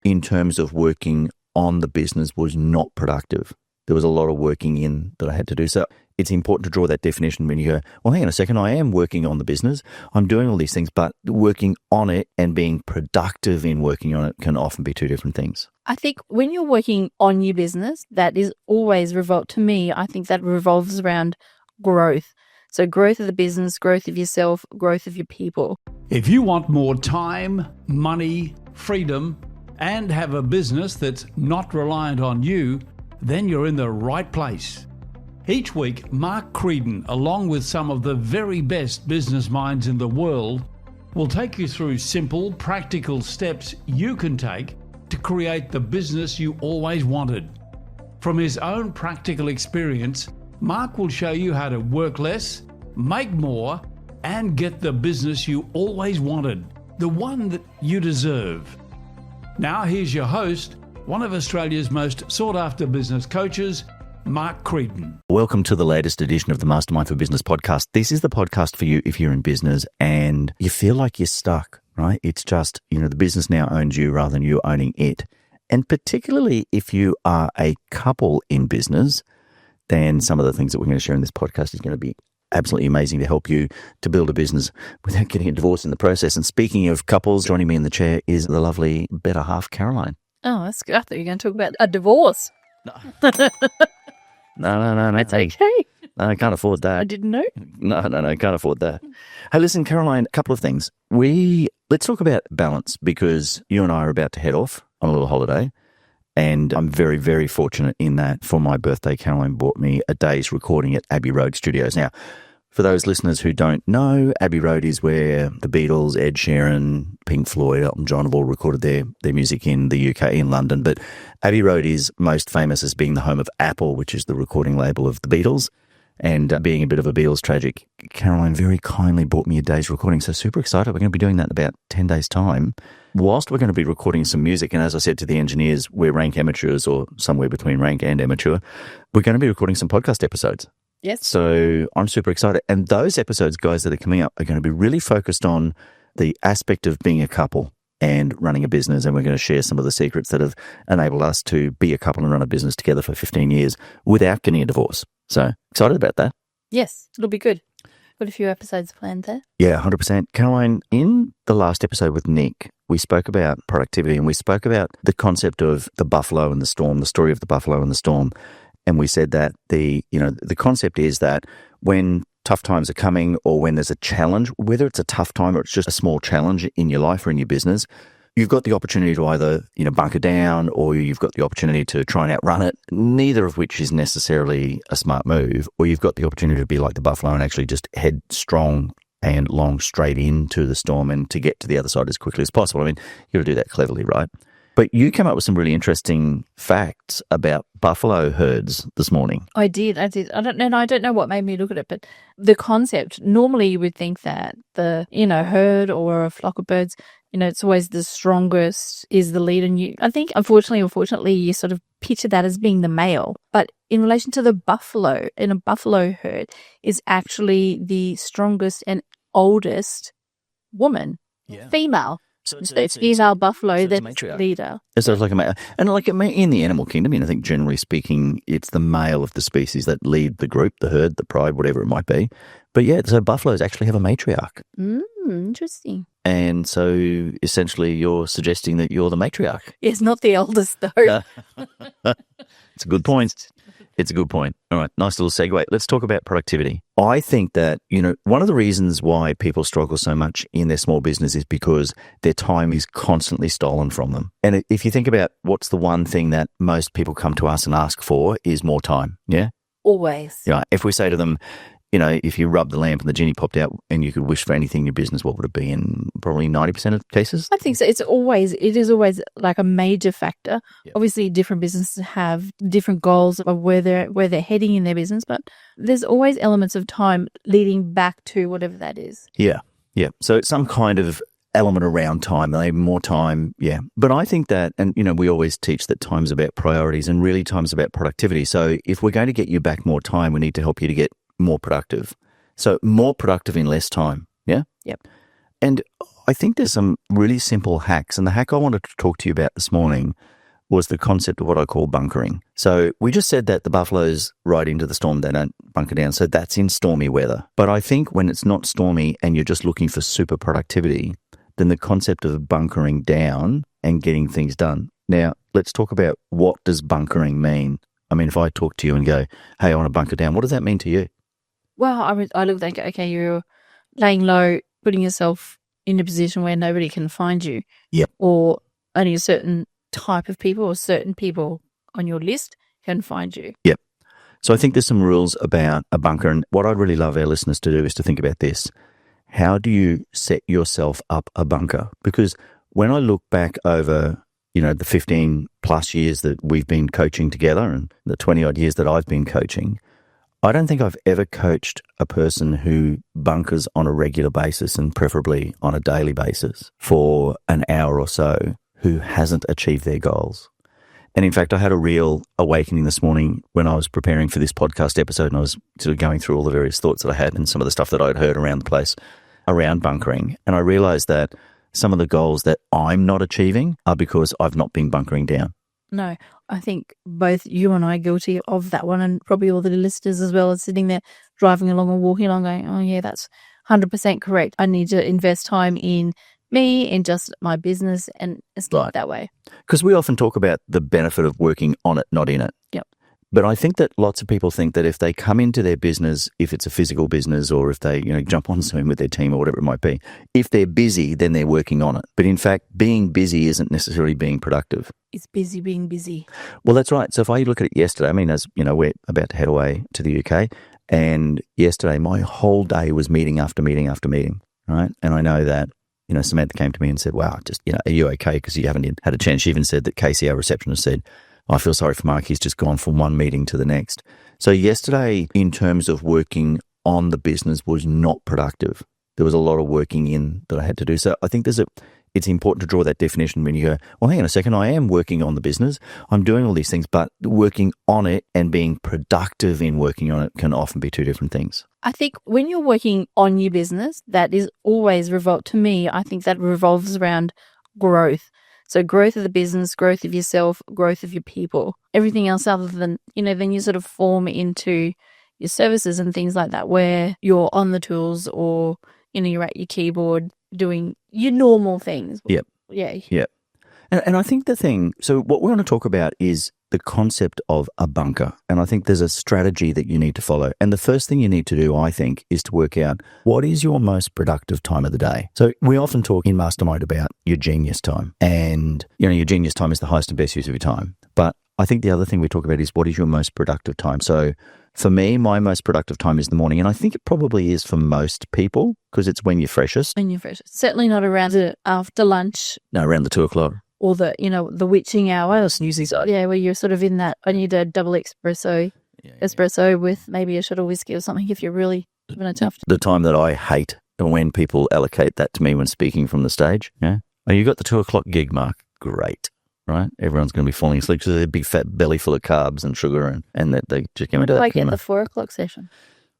in terms of working on the business was not productive. There was a lot of working in that I had to do. So it's important to draw that definition when you go, well, hang on a second, I am working on the business. I'm doing all these things, but working on it and being productive in working on it can often be two different things. I think when you're working on your business, that is always to me, I think that revolves around growth. So growth of the business, growth of yourself, growth of your people. If you want more time, money, freedom, and have a business that's not reliant on you, then you're in the right place. Each week, Mark Creedon, along with some of the very best business minds in the world, will take you through simple, practical steps you can take to create the business you always wanted. From his own practical experience, Mark will show you how to work less, make more, and get the business you always wanted, the one that you deserve. Now here's your host, one of Australia's most sought-after business coaches, Mark Creedon. Welcome to the latest edition of the Mastermind for Business podcast. This is the podcast for you if you're in business and you feel like you're stuck, right? It's just, the business now owns you rather than you owning it. And particularly if you are a couple in business, then some of the things that we're going to share in this podcast is going to be absolutely amazing to help you to build a business without getting a divorce in the process. And speaking of couples, joining me in the chair is the lovely better half, Caroline. Oh, that's good. I thought you were going to talk about a divorce. No. No. That's okay. No, I can't afford that. I didn't know. No, can't afford that. Hey, listen, Caroline, a couple of things. Let's talk about balance because you and I are about to head off on a little holiday. And I'm very, very fortunate in that for my birthday, Caroline bought me a day's recording at Abbey Road Studios. Now, for those listeners who don't know, Abbey Road is where the Beatles, Ed Sheeran, Pink Floyd, Elton John have all recorded their music in the UK, in London. But Abbey Road is most famous as being the home of Apple, which is the recording label of the Beatles, and being a bit of a Beatles tragic. Caroline very kindly bought me a day's recording, so super excited. We're going to be doing that in about 10 days' time. Whilst we're going to be recording some music, and as I said to the engineers, we're rank amateurs or somewhere between rank and amateur, we're going to be recording some podcast episodes. Yes. So I'm super excited. And those episodes, guys, that are coming up are going to be really focused on the aspect of being a couple and running a business. And we're going to share some of the secrets that have enabled us to be a couple and run a business together for 15 years without getting a divorce. So excited about that. Yes, it'll be good. Got a few episodes planned there. Yeah, 100%. Caroline, in the last episode with Nick, we spoke about productivity and we spoke about the concept of the buffalo and the storm, the story of the buffalo and the storm. And we said that the concept is that when tough times are coming or when there's a challenge, whether it's a tough time or it's just a small challenge in your life or in your business, you've got the opportunity to either, bunker down or you've got the opportunity to try and outrun it, neither of which is necessarily a smart move, or you've got the opportunity to be like the buffalo and actually just head strong and long straight into the storm and to get to the other side as quickly as possible. I mean, you've got to do that cleverly, right? But you came up with some really interesting facts about buffalo herds this morning. I did. I don't know what made me look at it, but the concept, normally you would think that the, herd or a flock of birds, it's always the strongest is the lead. And I think, unfortunately, you sort of picture that as being the male. But in relation to the buffalo, in a buffalo herd is actually the strongest and oldest woman, female. So it's female buffalo that's the leader. So it's like a male. And like in the animal kingdom, I think generally speaking, it's the male of the species that lead the group, the herd, the pride, whatever it might be. But yeah, so buffaloes actually have a matriarch. Interesting. And so essentially you're suggesting that you're the matriarch. Yes, not the oldest though. It's a good point. It's a good point. All right, nice little segue. Let's talk about productivity. I think that, one of the reasons why people struggle so much in their small business is because their time is constantly stolen from them. And if you think about what's the one thing that most people come to us and ask for is more time, yeah? Always. Yeah. If we say to them, if you rub the lamp and the genie popped out and you could wish for anything in your business, what would it be in probably 90% of cases? I think so. It is always like a major factor. Yep. Obviously, different businesses have different goals of where they're heading in their business, but there's always elements of time leading back to whatever that is. Yeah. Yeah. So it's some kind of element around time, more time. Yeah. But I think that, and we always teach that time's about priorities and really time's about productivity. So if we're going to get you back more time, we need to help you to get more productive. So more productive in less time. Yeah? Yep. And I think there's some really simple hacks. And the hack I wanted to talk to you about this morning was the concept of what I call bunkering. So we just said that the buffaloes ride into the storm, they don't bunker down. So that's in stormy weather. But I think when it's not stormy and you're just looking for super productivity, then the concept of bunkering down and getting things done. Now, let's talk about what does bunkering mean? I mean, if I talk to you and go, hey, I want to bunker down, what does that mean to you? Well, I look like, okay, you're laying low, putting yourself in a position where nobody can find you. Yep. Or only a certain type of people or certain people on your list can find you. Yep. So I think there's some rules about a bunker. And what I'd really love our listeners to do is to think about this. How do you set yourself up a bunker? Because when I look back over, the 15 plus years that we've been coaching together and the 20 odd years that I've been coaching, I don't think I've ever coached a person who bunkers on a regular basis and preferably on a daily basis for an hour or so who hasn't achieved their goals. And in fact, I had a real awakening this morning when I was preparing for this podcast episode, and I was sort of going through all the various thoughts that I had and some of the stuff that I'd heard around the place around bunkering. And I realized that some of the goals that I'm not achieving are because I've not been bunkering down. No, I think both you and I are guilty of that one, and probably all the listeners as well, as sitting there driving along or walking along going, oh yeah, that's 100% correct. I need to invest time in me and just my business, and it's not that way. Because we often talk about the benefit of working on it, not in it. Yep. But I think that lots of people think that if they come into their business, if it's a physical business or if they, jump on Zoom with their team or whatever it might be, if they're busy, then they're working on it. But in fact, being busy isn't necessarily being productive. It's busy being busy. Well, that's right. So if I look at it yesterday, I mean, as you know, we're about to head away to the UK, and yesterday my whole day was meeting after meeting after meeting, right? And I know that Samantha came to me and said, wow, just, are you okay? Because you haven't had a chance. She even said that Casey, our receptionist, said, I feel sorry for Mark. He's just gone from one meeting to the next. So yesterday, in terms of working on the business, was not productive. There was a lot of working in that I had to do. So I think it's important to draw that definition when you go, well, hang on a second, I am working on the business. I'm doing all these things, but working on it and being productive in working on it can often be two different things. I think when you're working on your business, that is always to me, I think that revolves around growth. So growth of the business, growth of yourself, growth of your people, everything else other than, then you sort of form into your services and things like that where you're on the tools or, you're at your keyboard doing your normal things. Yep. Yeah. Yep. And I think so what we want to talk about is the concept of a bunker. And I think there's a strategy that you need to follow. And the first thing you need to do, I think, is to work out what is your most productive time of the day. So we often talk in Mastermind about your genius time. And, your genius time is the highest and best use of your time. But I think the other thing we talk about is what is your most productive time. So for me, my most productive time is the morning. And I think it probably is for most people because it's when you're freshest. When you're freshest. Certainly not around after lunch. No, around the 2 o'clock. Or the witching hour or snoozy side. Yeah, where you're sort of in that, I need a double espresso with maybe a shot of whiskey or something if you're really having a tough time. The time that I hate when people allocate that to me when speaking from the stage. Yeah. Oh, you got the 2 o'clock gig, Mark. Great. Right? Everyone's going to be falling asleep because they're a big fat belly full of carbs and sugar and that they just get into that. Like at the 4 o'clock session.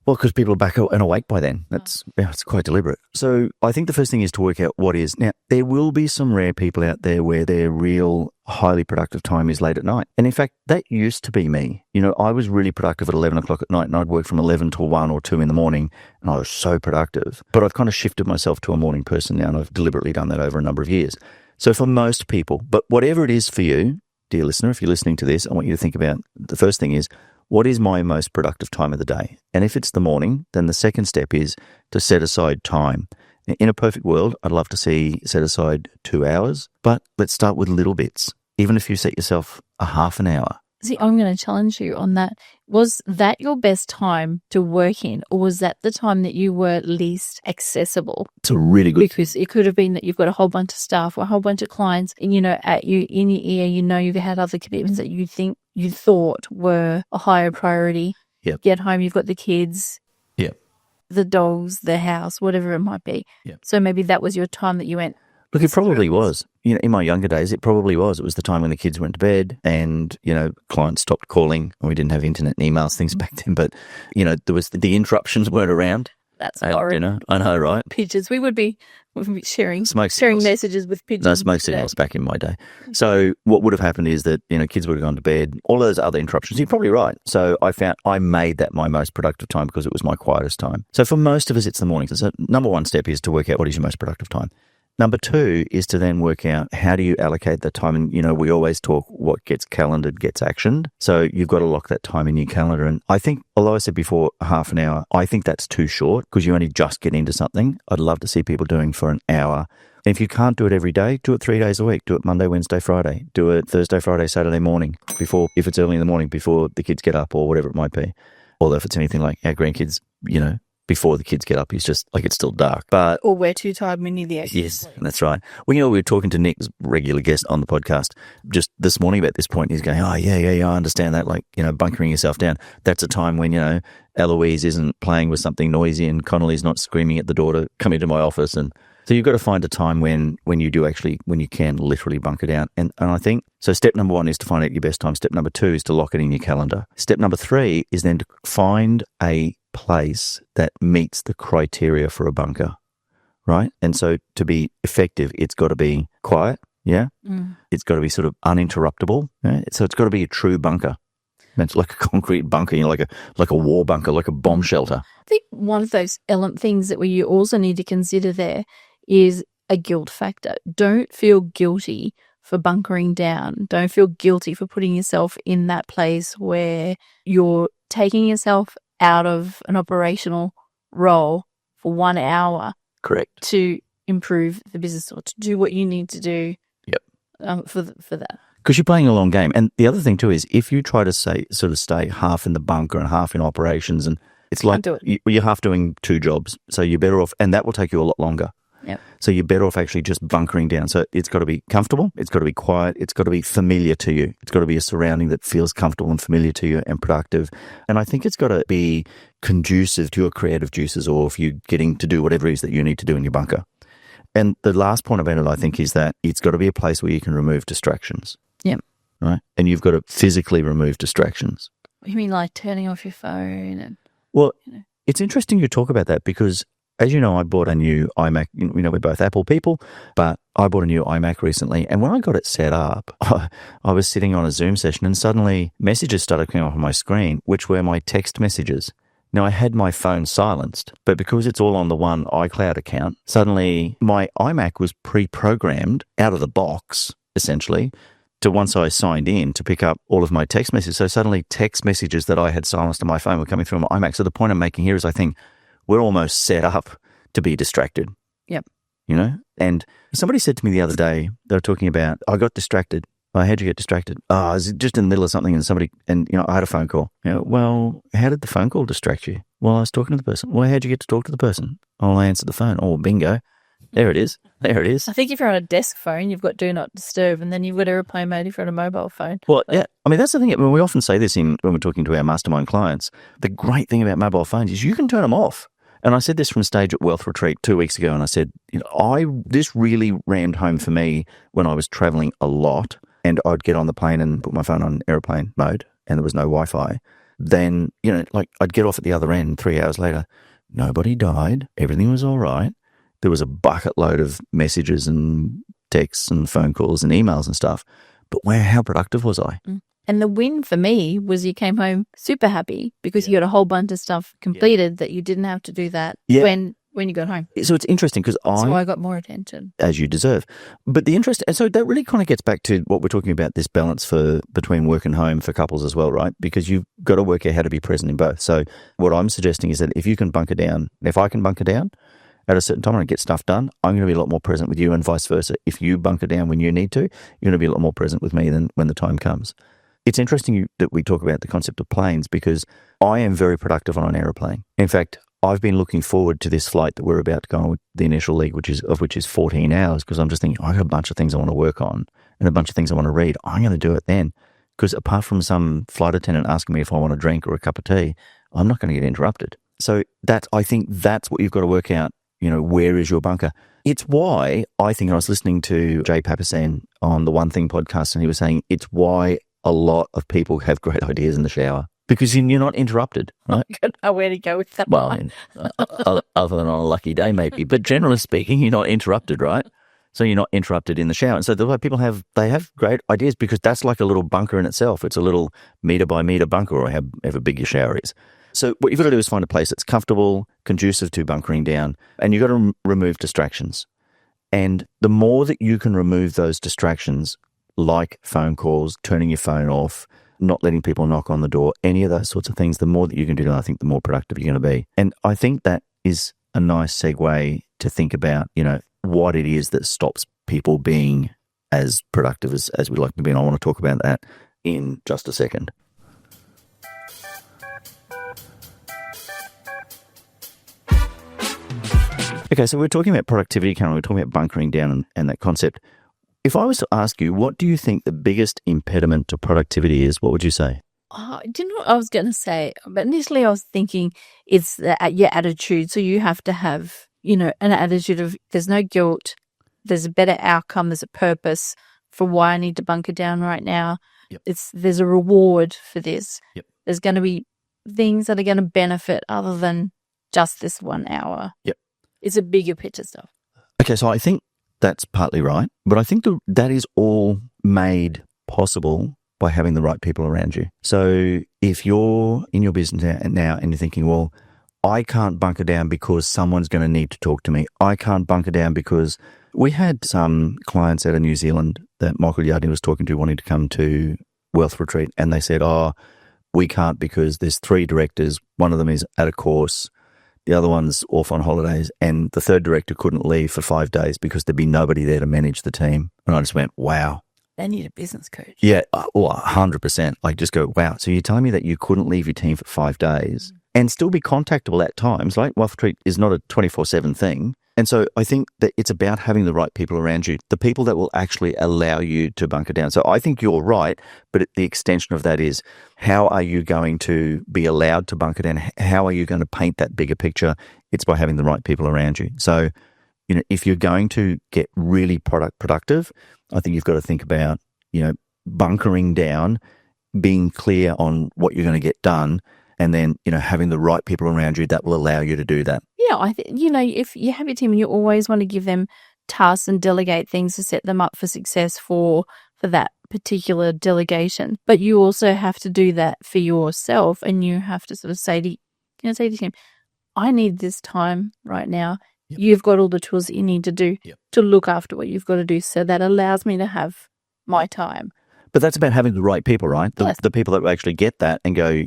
Well, because people are back and awake by then. It's quite deliberate. So I think the first thing is to work out what is. Now, there will be some rare people out there where their real highly productive time is late at night. And in fact, that used to be me. I was really productive at 11 o'clock at night and I'd work from 11 till 1 or 2 in the morning and I was so productive. But I've kind of shifted myself to a morning person now and I've deliberately done that over a number of years. So for most people, but whatever it is for you, dear listener, if you're listening to this, I want you to think about the first thing is, what is my most productive time of the day? And if it's the morning, then the second step is to set aside time. In a perfect world, I'd love to see set aside 2 hours, but let's start with little bits. Even if you set yourself a half an hour. See, I'm going to challenge you on that. Was that your best time to work in, or was that the time that you were least accessible? It's a really good... Because it could have been that you've got a whole bunch of staff or a whole bunch of clients, and, at you in your ear, you've had other commitments that you thought were a higher priority. Yep. Get home, you've got the kids. Yep. The dogs, the house, whatever it might be. Yep. So maybe that was your time that you went... Look, it probably was. In my younger days, it probably was. It was the time when the kids went to bed and, clients stopped calling and we didn't have internet and emails, things back then. But, there was the interruptions weren't around. That's horrid. I know, right? Pigeons. We would be sharing Smoke sharing signals. messages with pigeons. No smoke today. signals back in my day. So what would have happened is that, kids would have gone to bed, all those other interruptions. You're probably right. So I found I made that my most productive time because it was my quietest time. So for most of us, it's the morning. So number one step is to work out what is your most productive time. Number two is to then work out how do you allocate that time. And, we always talk what gets calendared gets actioned. So you've got to lock that time in your calendar. And I think, although I said before half an hour, I think that's too short because you only just get into something. I'd love to see people doing for an hour. And if you can't do it every day, do it 3 days a week. Do it Monday, Wednesday, Friday. Do it Thursday, Friday, Saturday morning if it's early in the morning before the kids get up or whatever it might be. Although if it's anything like our grandkids, before the kids get up, it's just like it's still dark. But Or we're too tired, we need the extra yes, sleep. that's right. Well, we were talking to Nick, regular guest on the podcast, just this morning about this point. He's going, oh, yeah, I understand that, bunkering yourself down. That's a time when, Eloise isn't playing with something noisy and Connolly's not screaming at the door to come into my office. And so you've got to find a time when you do actually, when you can literally bunker down. And I think, so step number one is to find out your best time. Step number two is to lock it in your calendar. Step number three is then to find a place that meets the criteria for a bunker, right? And so to be effective, it's got to be quiet, yeah? It's got to be sort of uninterruptible, yeah? So it's got to be a true bunker. It's like a concrete bunker, like a war bunker, like a bomb shelter. I think one of those things that you also need to consider there is a guilt factor. Don't feel guilty for bunkering down. Don't feel guilty for putting yourself in that place where you're taking yourself out of an operational role for 1 hour. Correct. To improve the business or to do what you need to do. Yep. For that. Because you're playing a long game. And the other thing too is if you try to stay half in the bunker and half in operations, and it's like you're half doing two jobs. So you're better off, and that will take you a lot longer. Yep. So you're better off actually just bunkering down. So it's got to be comfortable. It's got to be quiet. It's got to be familiar to you. It's got to be a surrounding that feels comfortable and familiar to you and productive. And I think it's got to be conducive to your creative juices, or if you're getting to do whatever it is that you need to do in your bunker. And the last point about it, I think, is that it's got to be a place where you can remove distractions. Yep. Right? And you've got to physically remove distractions. You mean like turning off your phone? And well, it's interesting you talk about that because, as you know, I bought a new iMac. We're both Apple people, but I bought a new iMac recently. And when I got it set up, I was sitting on a Zoom session and suddenly messages started coming up on my screen, which were my text messages. Now, I had my phone silenced, but because it's all on the one iCloud account, suddenly my iMac was pre-programmed out of the box, essentially, to once I signed in to pick up all of my text messages. So suddenly text messages that I had silenced on my phone were coming through on my iMac. So the point I'm making here is I think we're almost set up to be distracted. Yep. And somebody said to me the other day, they were talking about, I got distracted. Oh, how'd you get distracted? Oh, I was just in the middle of something and I had a phone call. Well, how did the phone call distract you? Well, I was talking to the person. Well, how'd you get to talk to the person? Oh, I answered the phone. Oh, bingo. There it is. I think if you're on a desk phone, you've got do not disturb, and then you've got airplane mode if you're on a mobile phone. Well, yeah. I mean, that's the thing. We often say this when we're talking to our mastermind clients. The great thing about mobile phones is you can turn them off. And I said this from stage at Wealth Retreat 2 weeks ago, and I said, this really rammed home for me when I was traveling a lot, and I'd get on the plane and put my phone on airplane mode, and there was no Wi-Fi. Then, I'd get off at the other end 3 hours later. Nobody died. Everything was all right. There was a bucket load of messages and texts and phone calls and emails and stuff. But how productive was I? And the win for me was you came home super happy because you got a whole bunch of stuff completed that you didn't have to do that when you got home. So it's interesting because So I got more attention. As you deserve. But so that really kind of gets back to what we're talking about, this balance between work and home for couples as well, right? Because you've got to work out how to be present in both. So what I'm suggesting is that if you can bunker down, if I can bunker down at a certain time and get stuff done, I'm going to be a lot more present with you and vice versa. If you bunker down when you need to, you're going to be a lot more present with me than when the time comes. It's interesting that we talk about the concept of planes because I am very productive on an aeroplane. In fact, I've been looking forward to this flight that we're about to go on with the initial leg, which is 14 hours, because I'm just thinking, I got a bunch of things I want to work on and a bunch of things I want to read. I'm going to do it then. Because apart from some flight attendant asking me if I want a drink or a cup of tea, I'm not going to get interrupted. So I think that's what you've got to work out. Where is your bunker? It's why I think I was listening to Jay Papasan on the One Thing podcast, and he was saying it's why a lot of people have great ideas in the shower. Because you're not interrupted, right? I don't know where to go with that. Well, other than on a lucky day, maybe. But generally speaking, you're not interrupted, right? So you're not interrupted in the shower. And so the way people have great ideas because that's like a little bunker in itself. It's a little meter by meter bunker or however big your shower is. So what you've got to do is find a place that's comfortable, conducive to bunkering down, and you've got to remove distractions. And the more that you can remove those distractions, like phone calls, turning your phone off, not letting people knock on the door, any of those sorts of things, the more that you can do, I think the more productive you're going to be. And I think that is a nice segue to think about, what it is that stops people being as productive as we'd like to be. And I want to talk about that in just a second. Okay, so we're talking about productivity, Karen. We're talking about bunkering down and that concept. If I was to ask you, what do you think the biggest impediment to productivity is, what would you say? Do you know what I was going to say? But initially I was thinking it's your attitude. So you have to have, an attitude of there's no guilt, there's a better outcome, there's a purpose for why I need to bunker down right now. Yep. There's a reward for this. Yep. There's going to be things that are going to benefit other than just this 1 hour. Yep. It's a bigger picture stuff. Okay, so I think that's partly right, but I think that is all made possible by having the right people around you. So if you're in your business now and you're thinking, well, I can't bunker down because someone's going to need to talk to me. I can't bunker down because we had some clients out of New Zealand that Michael Yardney was talking to wanting to come to Wealth Retreat, and they said, we can't because there's 3 directors. One of them is at a course. The other one's off on holidays, and the third director couldn't leave for 5 days because there'd be nobody there to manage the team. And I just went, wow. They need a business coach. Yeah, 100%. Like just go, wow. So you're telling me that you couldn't leave your team for 5 days and still be contactable at times? Like Wealth Retreat is not a 24/7 thing. And so I think that it's about having the right people around you, the people that will actually allow you to bunker down. So I think you're right, but the extension of that is how are you going to be allowed to bunker down? How are you going to paint that bigger picture? It's by having the right people around you. So, if you're going to get really productive, I think you've got to think about, bunkering down, being clear on what you're going to get done, and then, having the right people around you that will allow you to do that. Yeah, if you have your team and you always want to give them tasks and delegate things to set them up for success for that particular delegation, but you also have to do that for yourself, and you have to sort of say to your team, I need this time right now. Yep. You've got all the tools that you need to do to look after what you've got to do. So that allows me to have my time. But that's about having the right people, right? The people that will actually get that and go,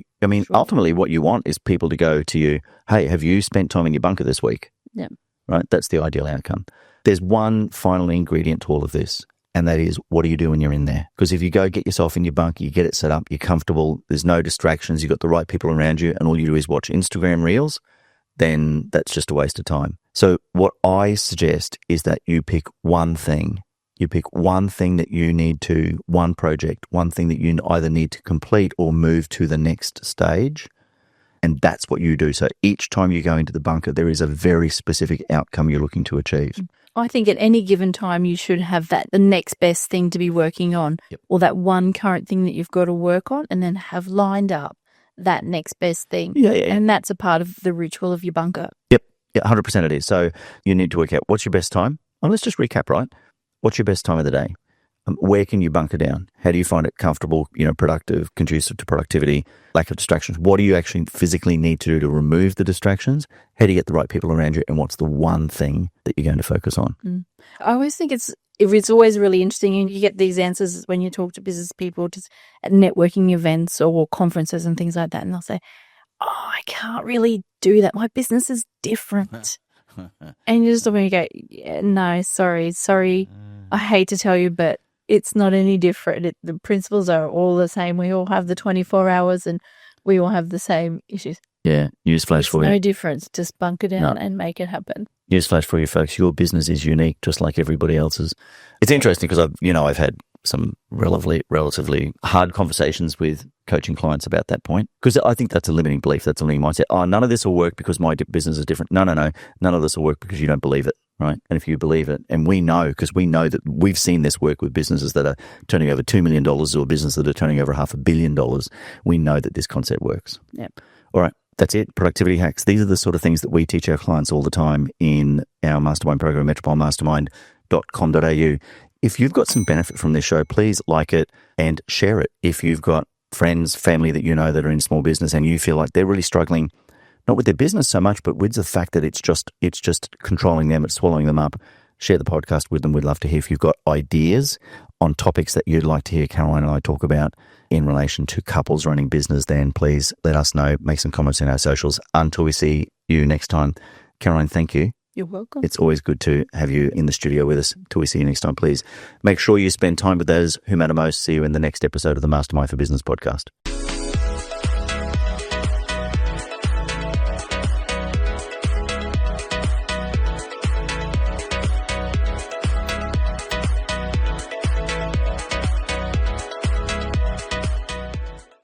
ultimately what you want is people to go to you, hey, have you spent time in your bunker this week? Yeah. Right? That's the ideal outcome. There's one final ingredient to all of this, and that is, what do you do when you're in there? Because if you go get yourself in your bunker, you get it set up, you're comfortable, there's no distractions, you've got the right people around you, and all you do is watch Instagram Reels, then that's just a waste of time. So what I suggest is that you pick one thing. You pick one thing that you need to, one project, one thing that you either need to complete or move to the next stage. And that's what you do. So each time you go into the bunker, there is a very specific outcome you're looking to achieve. I think at any given time, you should have the next best thing to be working on, or that one current thing that you've got to work on, and then have lined up that next best thing. Yeah. And that's a part of the ritual of your bunker. Yep. Yeah, 100% it is. So you need to work out what's your best time. And let's just recap, right? What's your best time of the day? Where can you bunker down? How do you find it comfortable, productive, conducive to productivity, lack of distractions? What do you actually physically need to do to remove the distractions? How do you get the right people around you? And what's the one thing that you're going to focus on? I always think it's always really interesting, and you get these answers when you talk to business people just at networking events or conferences and things like that. And they'll say, I can't really do that. My business is different. And you just look and you go, yeah, no, sorry. I hate to tell you, but it's not any different. The principles are all the same. We all have the 24 hours and we all have the same issues. Yeah, newsflash for you. No difference. Just bunker down and make it happen. Newsflash for you folks. Your business is unique, just like everybody else's. It's interesting because I've had some relatively hard conversations with coaching clients about that point, because I think that's a limiting belief. That's a limiting mindset. None of this will work because my business is different. No. None of this will work because you don't believe it. right? And if you believe it, and we know, because we know that we've seen this work with businesses that are turning over $2 million or businesses that are turning over $500 million, we know that this concept works. Yep. All right, that's it. Productivity hacks. These are the sort of things that we teach our clients all the time in our mastermind program, metropolemastermind.com.au. If you've got some benefit from this show, please like it and share it. If you've got friends, family that you know that are in small business and you feel like they're really struggling, not with their business so much, but with the fact that it's just controlling them, it's swallowing them up, share the podcast with them. We'd love to hear if you've got ideas on topics that you'd like to hear Caroline and I talk about in relation to couples running business. Then please let us know, make some comments in our socials. Until we see you next time, Caroline, thank you. You're welcome. It's always good to have you in the studio with us. Till we see you next time, please make sure you spend time with those who matter most. See you in the next episode of the Mastermind for Business podcast.